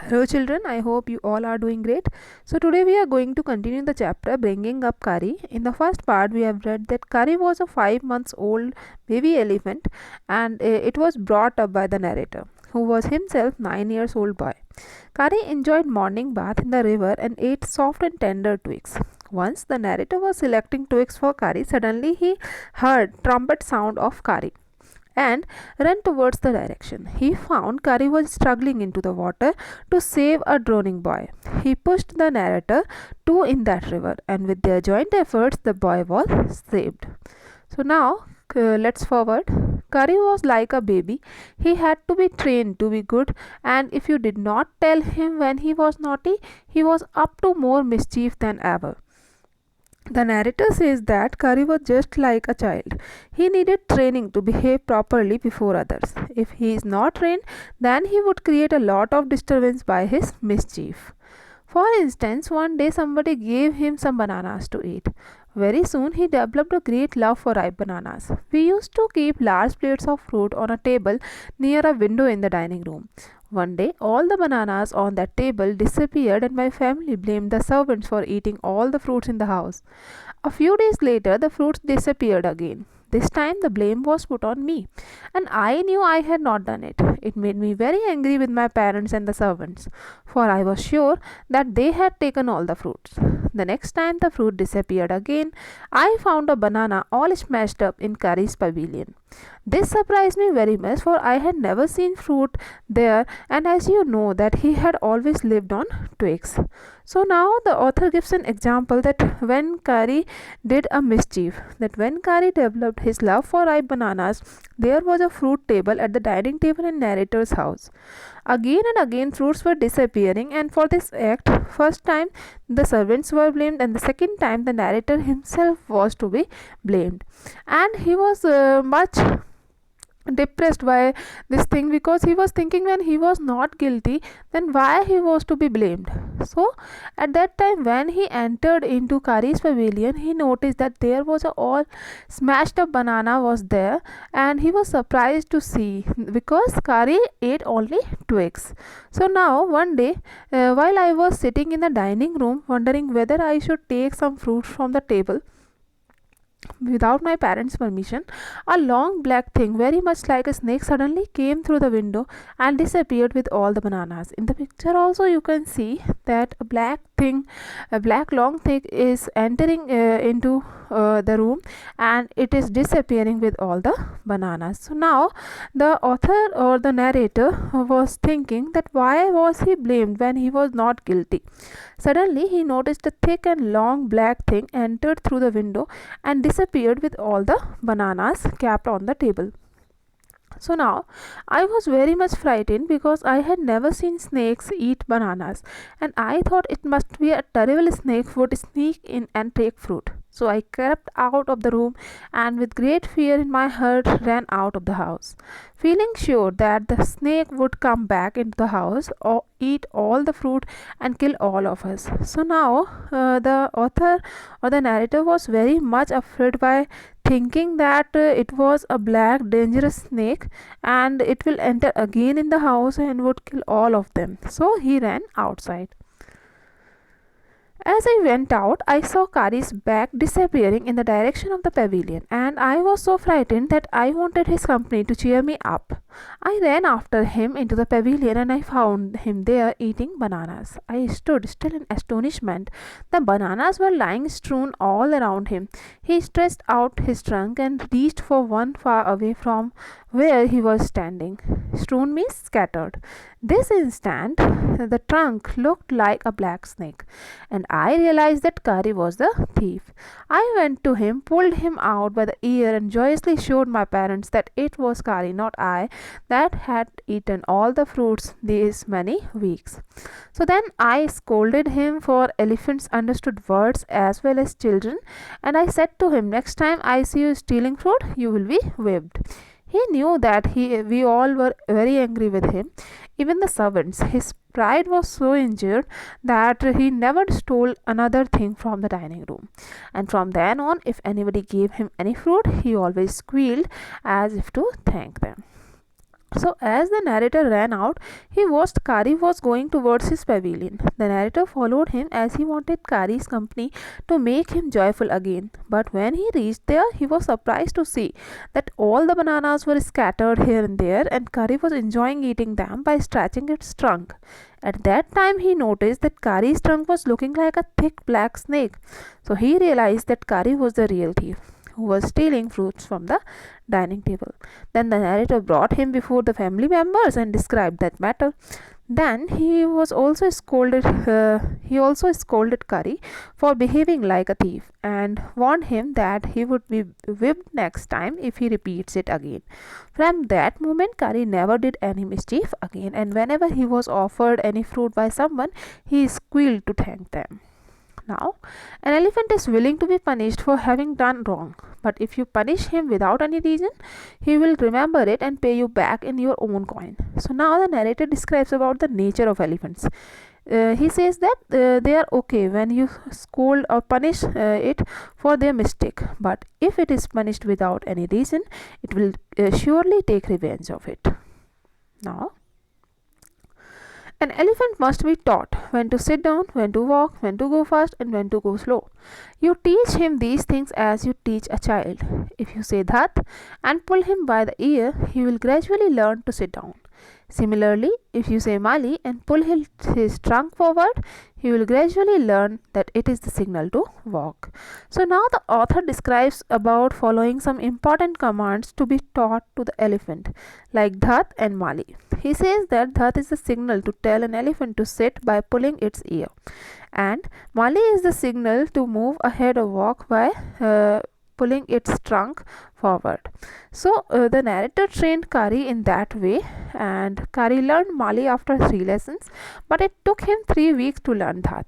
Hello children, I hope you all are doing great. So today we are going to continue the chapter bringing up Kari. In the first part we have read that Kari was a 5 months old baby elephant and it was brought up by the narrator who was himself 9 years old boy. Kari enjoyed morning bath in the river and ate soft and tender twigs. Once the narrator was selecting twigs for Kari, suddenly he heard trumpet sound of Kari and ran towards the direction. He found Kari was struggling into the water to save a drowning boy. He pushed the narrator two in that river, and with their joint efforts, the boy was saved. So now let's forward. Kari was like a baby. He had to be trained to be good, and if you did not tell him when he was naughty, he was up to more mischief than ever. The narrator says that Kari was just like a child. He needed training to behave properly before others. If he is not trained, then he would create a lot of disturbance by his mischief. For instance, one day somebody gave him some bananas to eat. Very soon he developed a great love for ripe bananas. We used to keep large plates of fruit on a table near a window in the dining room. One day, all the bananas on that table disappeared, and my family blamed the servants for eating all the fruits in the house. A few days later, the fruits disappeared again. This time, the blame was put on me, and I knew I had not done it. It made me very angry with my parents and the servants, for I was sure that they had taken all the fruits. The next time the fruit disappeared again, I found a banana all smashed up in Kari's pavilion. This surprised me very much, for I had never seen fruit there, and as you know that he had always lived on twigs. So now the author gives an example that when Kari did a mischief, that when Kari developed his love for ripe bananas, there was a fruit table at the dining table in narrator's house. Again and again fruits were disappearing, and for this act, first time the servants were blamed, and the second time the narrator himself was to be blamed. And he was much depressed by this thing, because he was thinking when he was not guilty, then why he was to be blamed. So at that time when he entered into Kari's pavilion, he noticed that there was a all smashed up banana was there, and he was surprised to see, because Kari ate only twigs. So now one day, while I was sitting in the dining room wondering whether I should take some fruit from the table without my parents' permission, a long black thing, very much like a snake, suddenly came through the window and disappeared with all the bananas. In the picture, also, you can see that a black thing, a black long thing, is entering into the room, and it is disappearing with all the bananas. So now the author or the narrator was thinking that why was he blamed when he was not guilty. Suddenly he noticed a thick and long black thing entered through the window and disappeared with all the bananas kept on the table. So now I was very much frightened, because I had never seen snakes eat bananas, and I thought it must be a terrible snake would sneak in and take fruit. So I crept out of the room, and with great fear in my heart ran out of the house, feeling sure that the snake would come back into the house or eat all the fruit and kill all of us. So now the author or the narrator was very much afraid by thinking that it was a black dangerous snake, and it will enter again in the house and would kill all of them. So he ran outside. As I went out, I saw Kari's back disappearing in the direction of the pavilion, and I was so frightened that I wanted his company to cheer me up. I ran after him into the pavilion, and I found him there eating bananas. I stood still in astonishment. The bananas were lying strewn all around him. He stretched out his trunk and reached for one far away from where he was standing. Strewn means scattered. This instant, the trunk looked like a black snake, and I realized that Kari was the thief. I went to him, pulled him out by the ear, and joyously showed my parents that it was Kari, not I, that had eaten all the fruits these many weeks. So then I scolded him, for elephants understood words as well as children, and I said to him, next time I see you stealing fruit, you will be whipped. He knew that we all were very angry with him, even the servants. His pride was so injured that he never stole another thing from the dining room. And from then on, if anybody gave him any fruit, he always squealed as if to thank them. So, as the narrator ran out, he watched Kari was going towards his pavilion. The narrator followed him as he wanted Kari's company to make him joyful again. But when he reached there, he was surprised to see that all the bananas were scattered here and there, and Kari was enjoying eating them by scratching its trunk. At that time, he noticed that Kari's trunk was looking like a thick black snake. So, he realized that Kari was the real thief who was stealing fruits from the dining table. Then the narrator brought him before the family members and described that matter. Then he also scolded Kari for behaving like a thief and warned him that he would be whipped next time if he repeats it again. From that moment, Kari never did any mischief again, and whenever he was offered any fruit by someone, he squealed to thank them. Now, an elephant is willing to be punished for having done wrong, but if you punish him without any reason, he will remember it and pay you back in your own coin. So now the narrator describes about the nature of elephants. He says that they are okay when you scold or punish it for their mistake, but if it is punished without any reason, it will surely take revenge of it. Now, an elephant must be taught when to sit down, when to walk, when to go fast, and when to go slow. You teach him these things as you teach a child. If you say that and pull him by the ear, he will gradually learn to sit down. Similarly, if you say Mali and pull his trunk forward, he will gradually learn that it is the signal to walk. So now the author describes about following some important commands to be taught to the elephant, like Dhat and Mali. He says that Dhat is the signal to tell an elephant to sit by pulling its ear, and Mali is the signal to move ahead or walk by pulling its trunk forward. So the narrator trained Kari in that way, and Kari learned Mali after 3 lessons, but it took him 3 weeks to learn Dhat.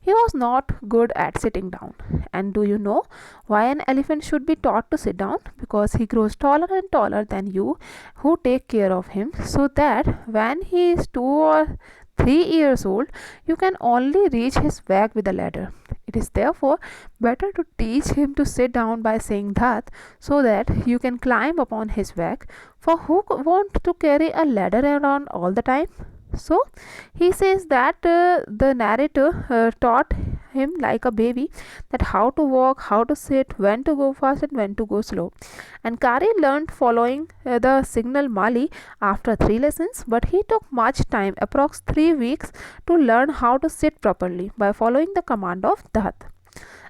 He was not good at sitting down. And do you know why an elephant should be taught to sit down? Because he grows taller and taller than you who take care of him, so that when he is 2 or 3 years old, you can only reach his back with a ladder. It is therefore better to teach him to sit down by saying Dhat, so that you can climb upon his back. For who want to carry a ladder around all the time? So he says that the narrator taught him like a baby that how to walk, how to sit, when to go fast and when to go slow. And Kari learned following the signal Mali after 3 lessons, but he took much time, approx 3 weeks, to learn how to sit properly by following the command of Dhat.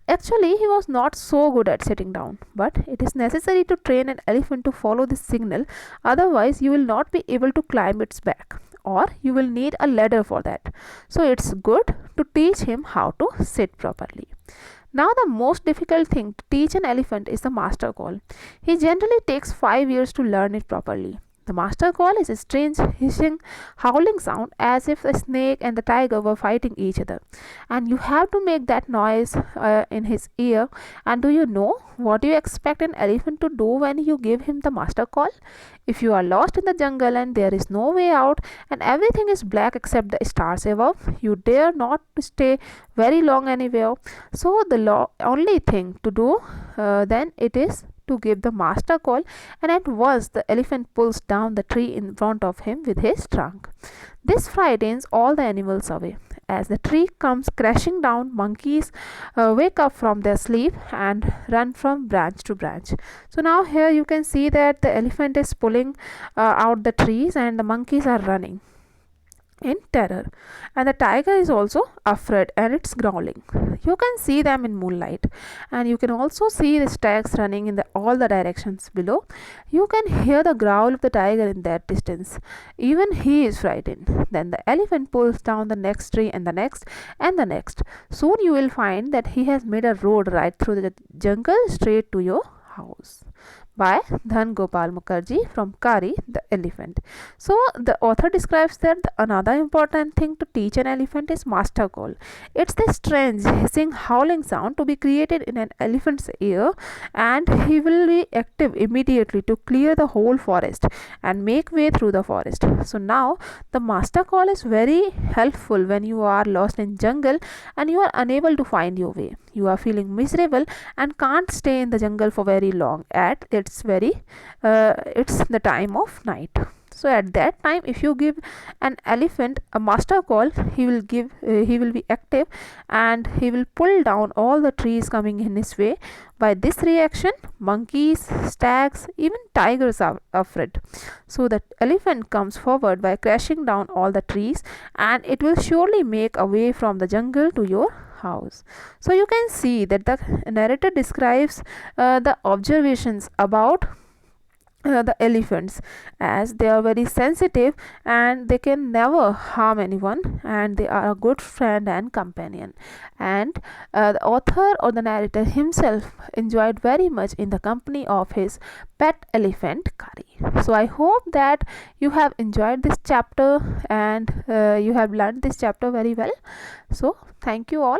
Actually, he was not so good at sitting down, but it is necessary to train an elephant to follow this signal, otherwise you will not be able to climb its back, or you will need a ladder for that. So it's good to teach him how to sit properly. Now the most difficult thing to teach an elephant is the master call. He generally takes 5 years to learn it properly. The master call is a strange hissing, howling sound as if a snake and the tiger were fighting each other, and you have to make that noise in his ear. And do you know what you expect an elephant to do when you give him the master call? If you are lost in the jungle and there is no way out and everything is black except the stars above, you dare not to stay very long anywhere. So the only thing to do then it is to give the master call, and at once the elephant pulls down the tree in front of him with his trunk. This frightens all the animals away. As the tree comes crashing down, monkeys wake up from their sleep and run from branch to branch. So now here you can see that the elephant is pulling out the trees and the monkeys are running in terror, and the tiger is also afraid and it's growling. You can see them in moonlight, and you can also see the stags running in all the directions below. You can hear the growl of the tiger in that distance. Even he is frightened. Then the elephant pulls down the next tree and the next and the next. Soon you will find that he has made a road right through the jungle straight to your house. By Dhan Gopal Mukherjee from Kari the Elephant. So the author describes that another important thing to teach an elephant is master call. It's this strange hissing howling sound to be created in an elephant's ear, and he will be active immediately to clear the whole forest and make way through the forest. So now the master call is very helpful when you are lost in jungle and you are unable to find your way. You are feeling miserable and can't stay in the jungle for very long. It's the time of night. So at that time, if you give an elephant a master call, he will be active, and he will pull down all the trees coming in his way. By this reaction, monkeys, stags, even tigers are afraid. So the elephant comes forward by crashing down all the trees, and it will surely make a way from the jungle to your house. So you can see that the narrator describes the observations about the elephants, as they are very sensitive and they can never harm anyone, and they are a good friend and companion. And the author or the narrator himself enjoyed very much in the company of his pet elephant Kari. So I hope that you have enjoyed this chapter, and you have learned this chapter very well. So thank you all.